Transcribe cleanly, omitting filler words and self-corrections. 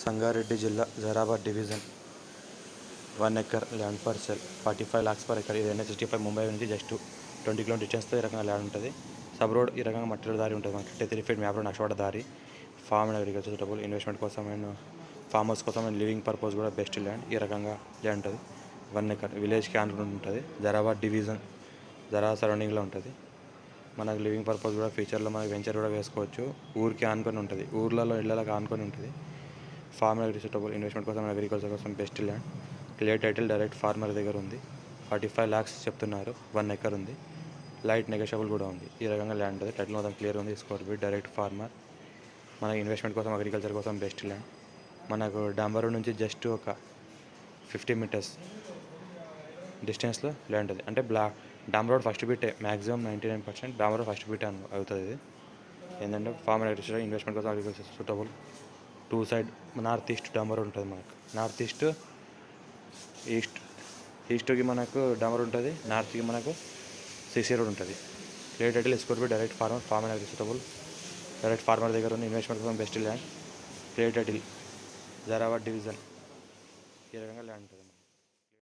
సంగారెడ్డి జిల్లా Zaheerabad division 1 acre land for sale 45 lakhs per acre. ఇది NH65 Mumbai నుంచి జస్ట్ 20 km డిస్టెన్స్తో ఈ రకంగా ల్యాండ్ ఉంటుంది. సబ్ రోడ్ ఈ రకంగా మట్టి దారి ఉంటుంది. మనకి 53 feet మ్యాప్ రోడ్ నక్షవాడ దారి. Farm and agriculture suitable, investment కోసం అండ్ ఫామ్ హౌస్ కోసం అండ్ లివింగ్ పర్పస్ కూడా బెస్ట్ ల్యాండ్. ఈ రకంగా ల్యాండ్ ఉంటుంది. 1 ఎకర్ విలేజ్కి ఆనుకుని ఉంటుంది. జరాబాద్ డివిజన్ జరా సరౌండింగ్లో ఉంటుంది. మనకు లివింగ్ పర్పస్ కూడా ఫ్యూచర్లో మనకి వెంచర్ కూడా వేసుకోవచ్చు. ఊరికి ఆనుకొని ఉంటుంది, ఊర్లలో ఇళ్ళకి ఆనుకొని ఉంటుంది. ఫార్మ్ అండ్ సూటబుల్, ఇన్వెస్ట్మెంట్ కోసం అగ్రికల్చర్ కోసం best land. Clear title direct farmer దగ్గర ఉంది. 45 lakhs చెప్తున్నారు. 1 ఎకర్ ఉంది. లైట్ నెగోషియబుల్ కూడా ఉంది. ఈ రకంగా ల్యాండ్ ఉంటుంది. టైటిల్ మొత్తం క్లియర్ ఉంది. స్కోర్ బి డైరెక్ట్ ఫార్మర్. మన ఇన్వెస్ట్మెంట్ కోసం అగ్రికల్చర్ కోసం బెస్ట్ ల్యాండ్. మనకు డాంబర్ నుంచి జస్ట్ ఒక 50 meters డిస్టెన్స్లో ల్యాండ్ ఉంది. అంటే డాంబర్ రోడ్ ఫస్ట్ బిటే మ్యాక్సిమం 99% డాంబర్ రోడ్ ఫస్ట్ బిటే అవుతుంది. ఇది ఏంటంటే ఫార్మ్ అండ్ అగ్రికల్చర్, ఇన్వెస్ట్మెంట్ కోసం agriculture suitable. 2 side north east డాంబర్ ఉంటుంది. మనకు నార్త్ ఈస్ట్కి మనకు డాంబర్ ఉంటుంది, నార్త్కి మనకు సిసి రోడ్ ఉంటుంది. Clear title score B direct farmer. Farm and agriculture direct farmer దగ్గర ఉంది. ఇన్వెస్ట్మెంట్ కోసం best land. Clear title Zaheerabad division ఈ రకంగా ల్యాండ్ ఉంటుంది.